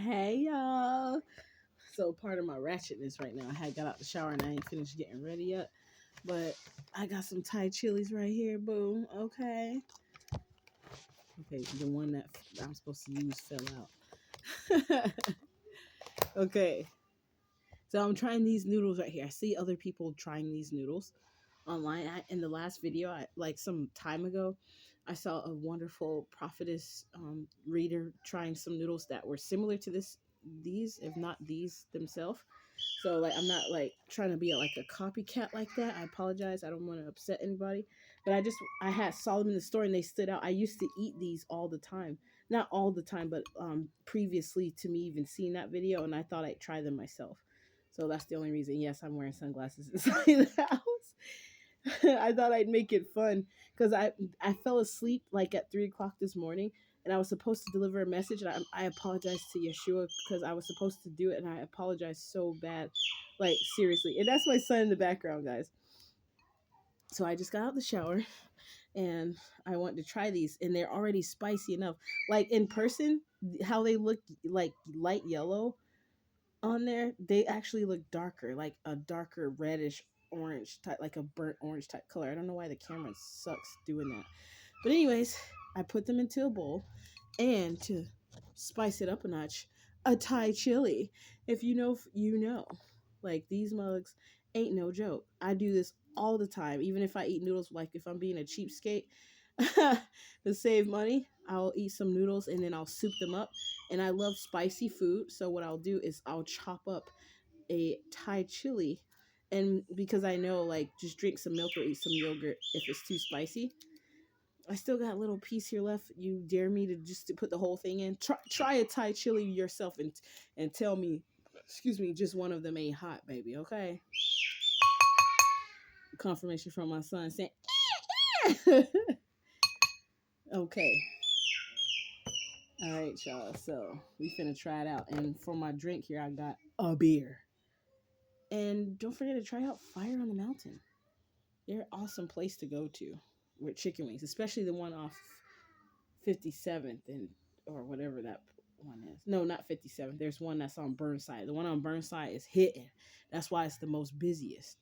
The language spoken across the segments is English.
Hey y'all. So part of my ratchetness right now, I had got out the shower and I ain't finished getting ready yet. But I got some Thai chilies right here, boo. Okay. Okay, the one that I'm supposed to use fell out. Okay. So I'm trying these noodles right here. I see other people trying these noodles online. In the last video, like some time ago, I saw a wonderful prophetess reader trying some noodles that were similar to these, if not these themselves. So like I'm not like trying to be like a copycat like that. I apologize. I don't want to upset anybody. But I had saw them in the store and they stood out. I used to eat these all the time. Not all the time, but previously to me even seeing that video, and I thought I'd try them myself. So that's the only reason. Yes, I'm wearing sunglasses inside the house. I thought I'd make it fun because I fell asleep like at 3 o'clock this morning, and I was supposed to deliver a message. And I apologize to Yeshua because I was supposed to do it, and I apologize so bad, like seriously. And that's my son in the background, guys. So I just got out the shower, and I want to try these, and they're already spicy enough. Like in person, how they look like light yellow on there, they actually look darker, like a darker reddish orange type, like a burnt orange type color. I don't know why the camera sucks doing that. But anyways, I put them into a bowl, and to spice it up a notch, a Thai chili. If you know, you know. Like these mugs ain't no joke. I do this all the time, even if I eat noodles. Like if I'm being a cheapskate to save money, I'll eat some noodles and then I'll soup them up. And I love spicy food, so what I'll do is I'll chop up a Thai chili, and because I know like just drink some milk or eat some yogurt if it's too spicy. I still got a little piece here left. You dare me to just to put the whole thing in? Try a Thai chili yourself and tell me, excuse me, just one of them ain't hot, baby. Okay. Confirmation from my son saying, okay. All right, y'all. So we finna try it out. And for my drink here, I got a beer. And don't forget to try out Fire on the Mountain. They're an awesome place to go to with chicken wings, especially the one off 57th and or whatever that one is. No, not 57th. There's one that's on Burnside. The one on Burnside is hitting. That's why it's the most busiest.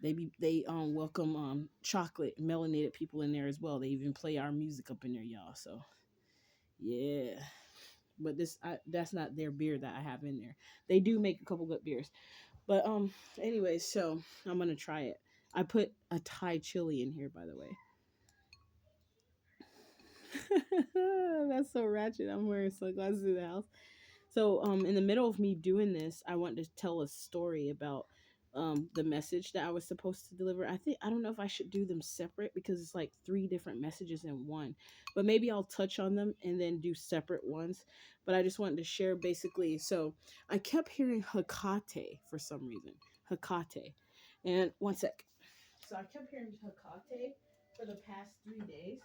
They welcome chocolate melanated people in there as well. They even play our music up in there, y'all. So yeah. But that's not their beer that I have in there. They do make a couple good beers. But anyway, so I'm gonna try it. I put a Thai chili in here, by the way. That's so ratchet. I'm wearing sunglasses in the house. So in the middle of me doing this, I want to tell a story about the message that I was supposed to deliver. I don't know if I should do them separate because it's like 3 different messages in one. But maybe I'll touch on them and then do separate ones. But I just wanted to share basically. So I kept hearing Hecate for some reason. Hecate. And one sec. So I kept hearing Hecate for the past 3 days.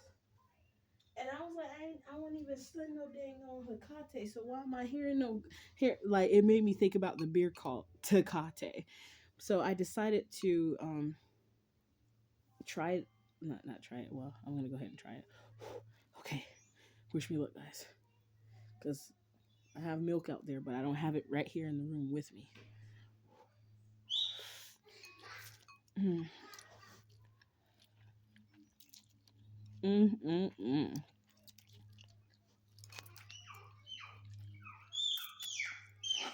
And I was like, I won't even sling no dang on Hecate. So why am I hearing no here? Like it made me think about the beer called Tecate. So I decided to try it. Not try it. Well, I'm gonna go ahead and try it. Okay. Wish me luck, guys. Because I have milk out there, but I don't have it right here in the room with me. Mm.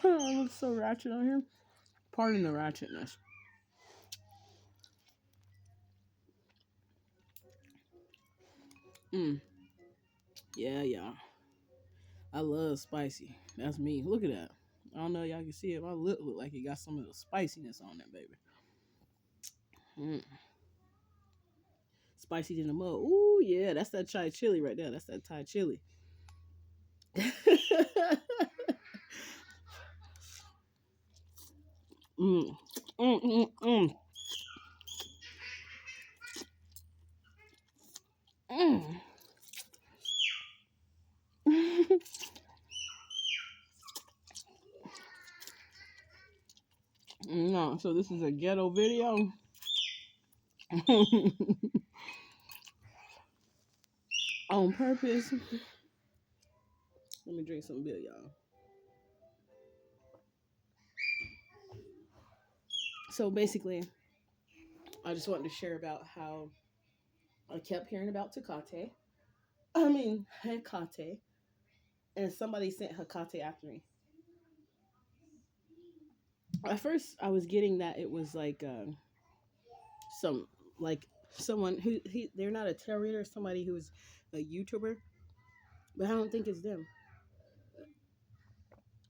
I look so ratchet on here. Pardon the ratchetness. Yeah. I love spicy. That's me. Look at that. I don't know if y'all can see it. My lip look like it got some of the spiciness on it, baby. Spicy in the mud. Ooh, yeah. That's that Thai chili right there. That's that Thai chili. mm. No, so this is a ghetto video. On purpose. Let me drink some beer, y'all. So basically, I just wanted to share about how I kept hearing about Takate. I mean, Hecate. And somebody sent Hecate after me. At first, I was getting that it was like some, like someone who, they're not a tarot reader, somebody who's a YouTuber, but I don't think it's them.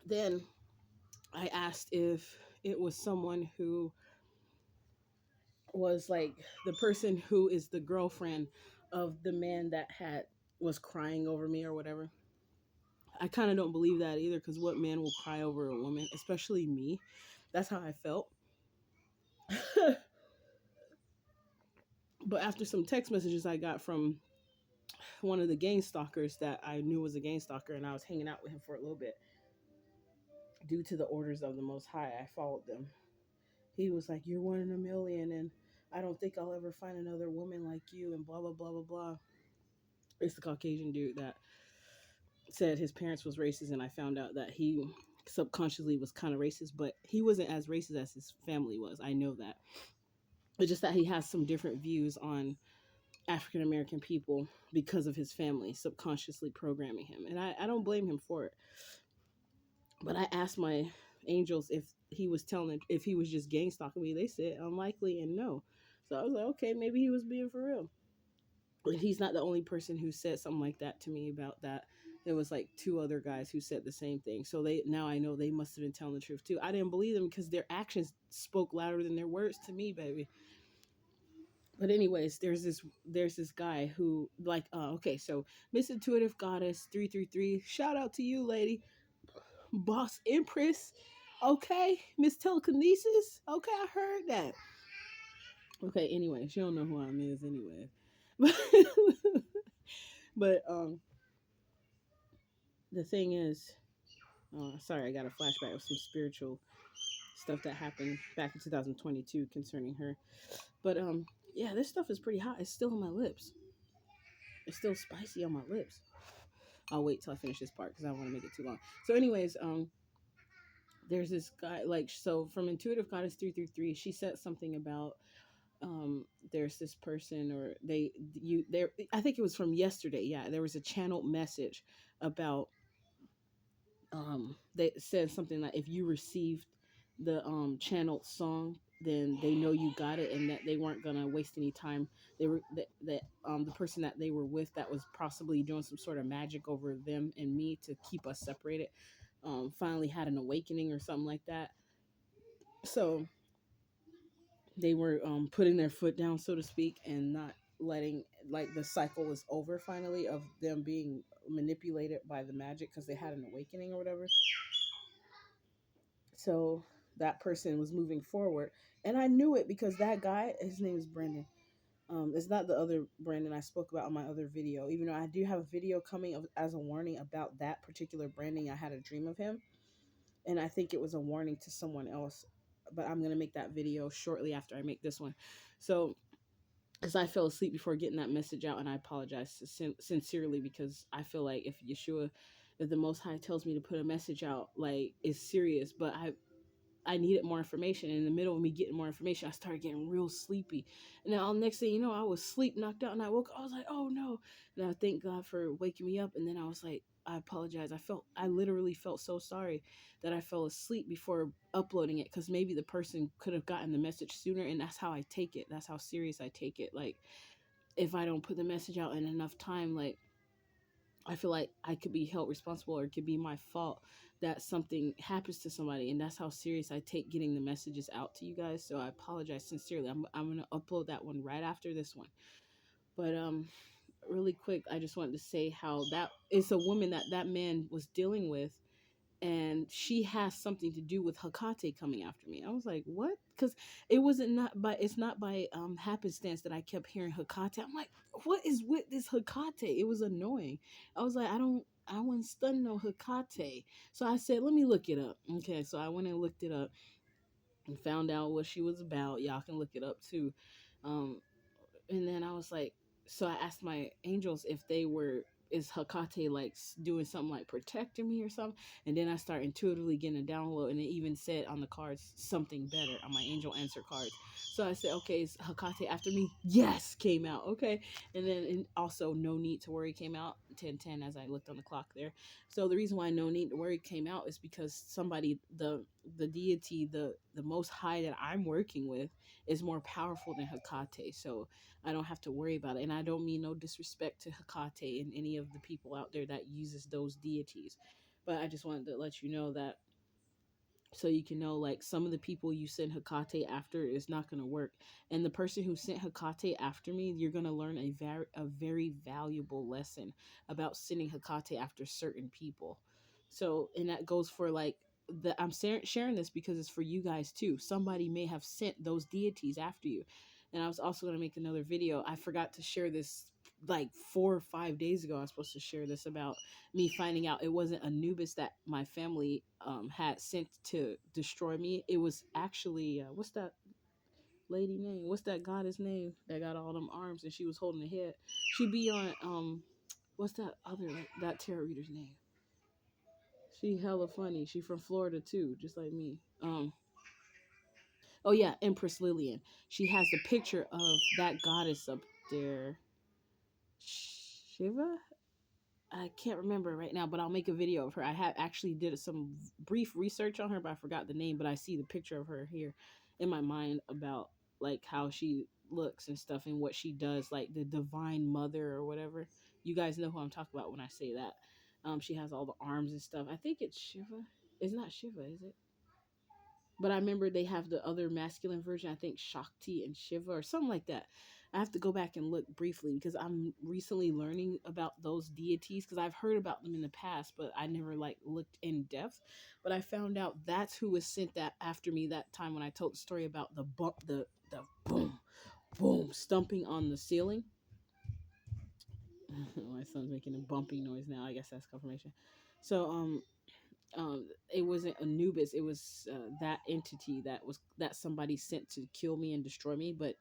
Then I asked if it was someone who was like the person who is the girlfriend of the man that had was crying over me or whatever. I kind of don't believe that either, because what man will cry over a woman, especially me? That's how I felt. But after some text messages I got from one of the gang stalkers that I knew was a gang stalker, and I was hanging out with him for a little bit due to the orders of the Most High, I followed them. He was like, "You're one in a million, and I don't think I'll ever find another woman like you," and blah blah blah blah blah. It's the Caucasian dude that said his parents was racist, and I found out that he subconsciously was kind of racist, but he wasn't as racist as his family was. I know that. It's just that he has some different views on African American people because of his family subconsciously programming him. And I don't blame him for it. But I asked my angels if he was telling, if he was just gang stalking me. They said unlikely and no. So I was like, okay, maybe he was being for real. And he's not the only person who said something like that to me about that. There was like two other guys who said the same thing. So they, now I know they must have been telling the truth too. I didn't believe them because their actions spoke louder than their words to me, baby. But anyways, there's this guy who like okay, so Miss Intuitive Goddess 333, shout out to you, lady. Boss Empress, okay. Miss Telekinesis, okay, I heard that. Okay, anyway, she don't know who I am is anyway. But the thing is, sorry, I got a flashback of some spiritual stuff that happened back in 2022 concerning her. But yeah, this stuff is pretty hot. It's still on my lips. It's still spicy on my lips. I'll wait till I finish this part because I don't want to make it too long. So, anyways, there's this guy, like, so from Intuitive Goddess 333, she said something about there's this person, or there, I think it was from yesterday. Yeah, there was a channeled message about they said something like, if you received the channeled song, then they know you got it, and that they weren't gonna waste any time. They were that the person that they were with, that was possibly doing some sort of magic over them and me to keep us separated, finally had an awakening or something like that. So they were putting their foot down, so to speak, and not letting, like, the cycle was over finally of them being manipulated by the magic because they had an awakening or whatever. So that person was moving forward, and I knew it because that guy, his name is Brendan. It's not the other Brandon I spoke about in my other video, even though I do have a video coming as a warning about that particular branding. I had a dream of him, and I think it was a warning to someone else, but I'm going to make that video shortly after I make this one. So, because I fell asleep before getting that message out, and I apologize sincerely, because I feel like if the Most High tells me to put a message out, like, it's serious, but I needed more information. And in the middle of me getting more information, I started getting real sleepy. And then all next thing you know, I was sleep knocked out, and I woke up. I was like, oh no. And I thank God for waking me up. And then I was like, I apologize. I literally felt so sorry that I fell asleep before uploading it, because maybe the person could have gotten the message sooner. And that's how I take it. That's how serious I take it. Like, if I don't put the message out in enough time, like, I feel like I could be held responsible, or it could be my fault that something happens to somebody. And that's how serious I take getting the messages out to you guys. So I apologize sincerely. I'm going to upload that one right after this one. But really quick, I just wanted to say how that is a woman that man was dealing with, and she has something to do with Hecate coming after me. I was like, what? Because it's not by happenstance that I kept hearing Hecate. I'm like, what is with this Hecate? It was annoying. I was like, I wasn't studying no Hecate. So I said, let me look it up. Okay, so I went and looked it up and found out what she was about. Y'all can look it up too. And then I was like, so I asked my angels if they were is Hecate like doing something like protecting me or something? And then I start intuitively getting a download, and it even said on the cards something better on my angel answer cards. So I said, okay, is Hecate after me? Yes, came out. Okay. And then also No Need to Worry came out 10:10 as I looked on the clock there. So the reason why No Need to Worry came out is because somebody, the deity, the most high that I'm working with is more powerful than Hecate. So I don't have to worry about it. And I don't mean no disrespect to Hecate and any of the people out there that uses those deities. But I just wanted to let you know that, so you can know, like, some of the people you send Hecate after is not going to work. And the person who sent Hecate after me, you're going to learn a very valuable lesson about sending Hecate after certain people. So, and that goes for like I'm sharing this because it's for you guys too. Somebody may have sent those deities after you. And I was also going to make another video. I forgot to share this like 4 or 5 days ago. I was supposed to share this about me finding out it wasn't Anubis that my family had sent to destroy me. It was actually what's that lady name? What's that goddess name that got all them arms and she was holding the head? She be on what's that other that tarot reader's name? She hella funny. She from Florida too, just like me. Oh yeah, Empress Lillian. She has the picture of that goddess up there. Shiva? I can't remember right now, but I'll make a video of her. I have actually did some brief research on her, but I forgot the name. But I see the picture of her here in my mind about like how she looks and stuff and what she does, like the Divine Mother or whatever. You guys know who I'm talking about when I say that. She has all the arms and stuff. I think it's Shiva. It's not Shiva, is it? But I remember they have the other masculine version. I think Shakti and Shiva or something like that. I have to go back and look briefly because I'm recently learning about those deities because I've heard about them in the past, but I never like looked in depth. But I found out that's who was sent that after me that time when I told the story about the bump, the boom, boom, stumping on the ceiling. My son's making a bumping noise now. I guess that's confirmation. So it wasn't Anubis, it was that entity that somebody sent to kill me and destroy me, but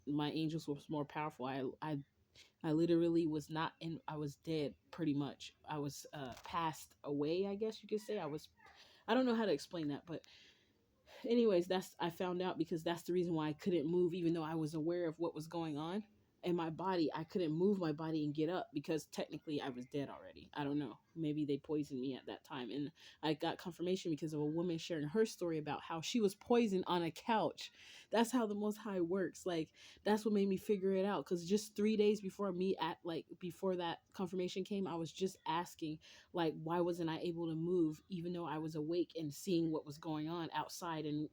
my angels was more powerful. I literally was not in, I was dead pretty much. I was passed away, I guess you could say. I don't know how to explain that, but anyways, that's I found out because that's the reason why I couldn't move, even though I was aware of what was going on in my body. I couldn't move my body and get up because technically I was dead already. I don't know, maybe they poisoned me at that time. And I got confirmation because of a woman sharing her story about how she was poisoned on a couch. That's how the Most High works. Like, that's what made me figure it out, because just 3 days before me at like before that confirmation came, I was just asking, like, why wasn't I able to move even though I was awake and seeing what was going on outside and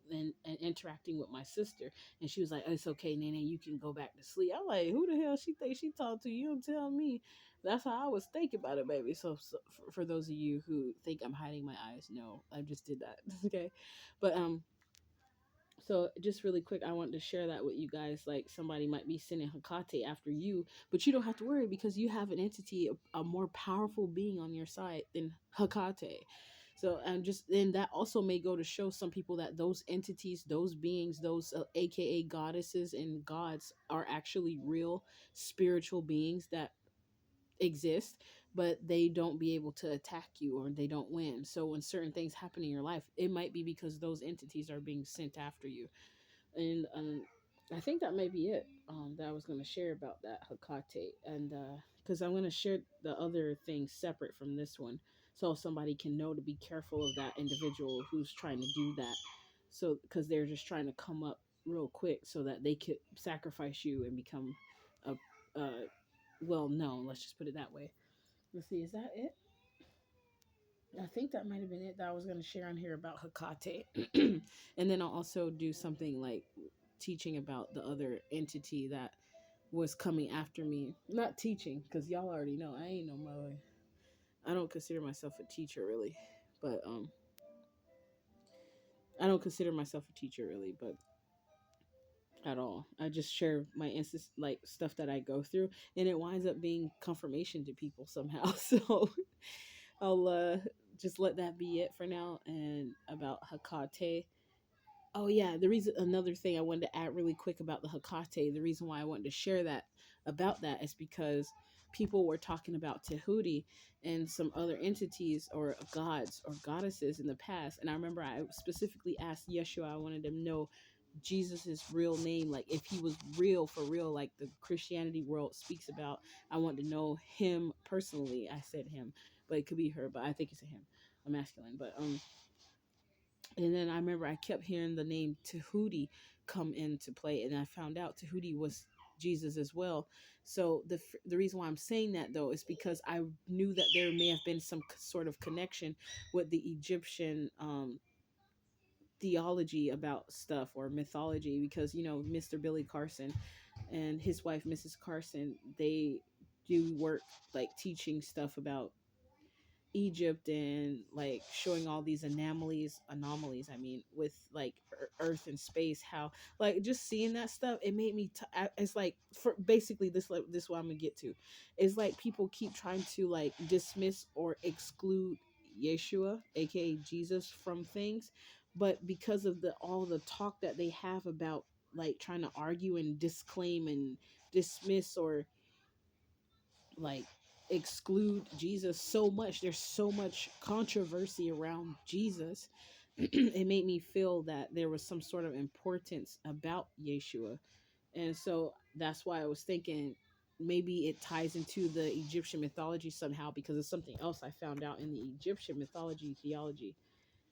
interacting with my sister. And she was like, oh, it's okay, Nene, you can go back to sleep. I'm like, who the hell she think she talked to? You don't tell me. That's how I was thinking about it, baby. So for those of you who think I'm hiding my eyes, no, I just did that. Okay. But so just really quick, I wanted to share that with you guys. Like, somebody might be sending Hecate after you, but you don't have to worry because you have an entity, a more powerful being on your side than Hecate. So, and just then that also may go to show some people that those entities, those beings, those AKA goddesses and gods are actually real spiritual beings that exist, but they don't be able to attack you or they don't win. So when certain things happen in your life, it might be because those entities are being sent after you. And I think that may be it, that I was going to share about that Hecate. And because I'm going to share the other things separate from this one, so somebody can know to be careful of that individual who's trying to do that. So because they're just trying to come up real quick so that they could sacrifice you and become a well known. Let's just put it that way. Let's see, is that it? I think that might have been it that I was going to share on here about Hecate. And then I'll also do something like teaching about the other entity that was coming after me. Not teaching, because y'all already know I ain't no mother. I don't consider myself a teacher really, but I don't consider myself a teacher really, but at all. I just share my instance, like stuff that I go through, and it winds up being confirmation to people somehow. So I'll just let that be it for now. And about Hecate. Oh yeah, the reason, another thing I wanted to add really quick about the Hecate, the reason why I wanted to share that about that is because people were talking about Tahuti and some other entities or gods or goddesses in the past. And I remember I specifically asked Yeshua, I wanted to know Jesus's real name, like if he was real for real, like the Christianity world speaks about. I want to know him personally. I said him, but it could be her, but I think it's a him, a masculine. But and then I remember I kept hearing the name Tahuti come into play, and I found out Tahuti was Jesus as well. So the reason why I'm saying that though is because I knew that there may have been some sort of connection with the Egyptian theology about stuff or mythology, because Mr. Billy Carson and his wife Mrs. Carson, they do work like teaching stuff about Egypt and like showing all these anomalies, I mean, with like earth and space, how like just seeing that stuff, it made me it's like, for basically this, like this, what I'm gonna get to is like people keep trying to like dismiss or exclude Yeshua, aka Jesus, from things, but because of the all the talk that they have about like trying to argue and disclaim and dismiss or like exclude Jesus so much. There's so much controversy around Jesus. It made me feel that there was some sort of importance about Yeshua. And so that's why I was thinking maybe it ties into the Egyptian mythology somehow, because of something else I found out in the Egyptian mythology, theology,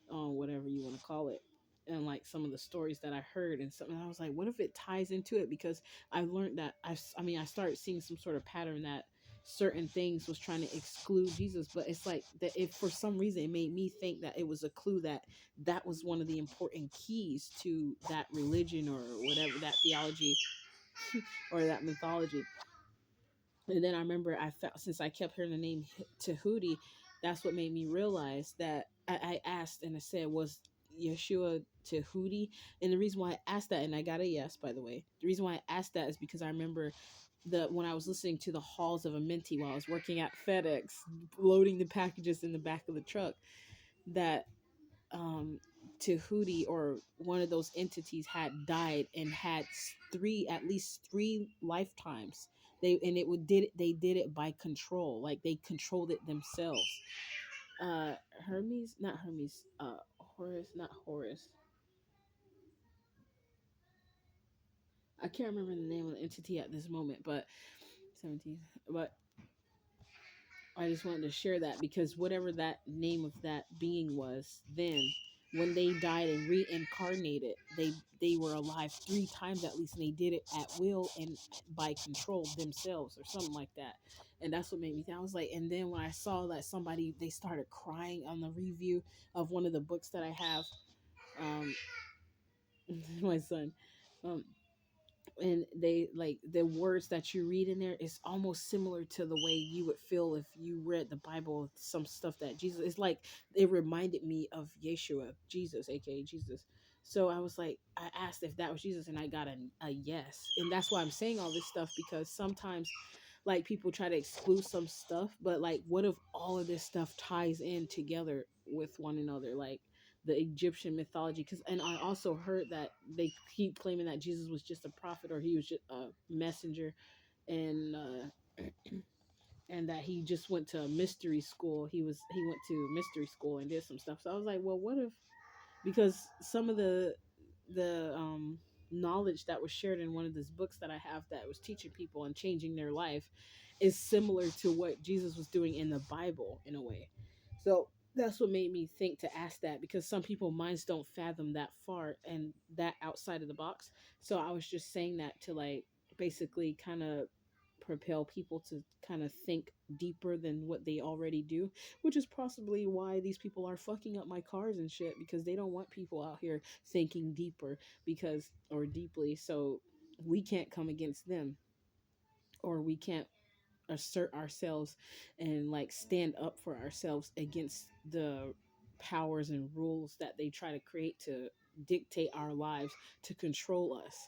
whatever you want to call it, and like some of the stories that I heard and something. I was like, what if it ties into it? Because I learned that I mean, I started seeing some sort of pattern that certain things was trying to exclude Jesus, but it's like that if for some reason it made me think that it was a clue that that was one of the important keys to that religion or whatever, that theology or that mythology. And then I remember I felt, since I kept hearing the name Tahuti, that's what made me realize that I asked and I said, was Yeshua Tahuti? And the reason why I asked that, and I got a yes, by the way, the reason why I asked that is because I remember when I was listening to the Halls of a Minty while I was working at FedEx, loading the packages in the back of the truck, that Tahuti or one of those entities had died and had at least three lifetimes. They did it by control, like they controlled it themselves. Hermes, not Hermes, Horus, not Horus. I can't remember the name of the entity at this moment, but 17. But I just wanted to share that because whatever that name of that being was, then when they died and reincarnated, they were alive three times at least, and they did it at will and by control themselves or something like that. And that's what made me think. I was like, and then when I saw that somebody, they started crying on the review of one of the books that I have, um, my son, um, and they like the words that you read in there is almost similar to the way you would feel if you read the Bible, some stuff that Jesus, it's like it reminded me of Yeshua, Jesus, aka Jesus. So I was like, I asked if that was Jesus, and I got a yes. And that's why I'm saying all this stuff, because sometimes like people try to exclude some stuff, but like what if all of this stuff ties in together with one another, like the Egyptian mythology? Because, and I also heard that they keep claiming that Jesus was just a prophet or he was just a messenger, and and that he just went to mystery school. He went to mystery school and did some stuff. So I was like, well, what if, because some of the knowledge that was shared in one of these books that I have that was teaching people and changing their life is similar to what Jesus was doing in the Bible in a way. So that's what made me think to ask that, because some people minds don't fathom that far and that outside of the box. So I was just saying that to like basically kind of propel people to kind of think deeper than what they already do, which is possibly why these people are fucking up my cars and shit, because they don't want people out here thinking deeper, because or deeply, so we can't come against them, or we can't assert ourselves and like stand up for ourselves against the powers and rules that they try to create to dictate our lives, to control us.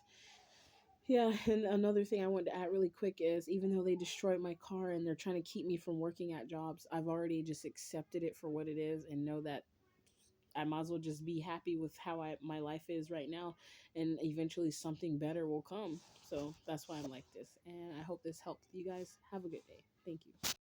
Yeah, and another thing I wanted to add really quick is, even though they destroyed my car and they're trying to keep me from working at jobs, I've already just accepted it for what it is and know that I might as well just be happy with how my life is right now, and eventually something better will come. So that's why I'm like this, and I hope this helped you guys. Have a good day. Thank you.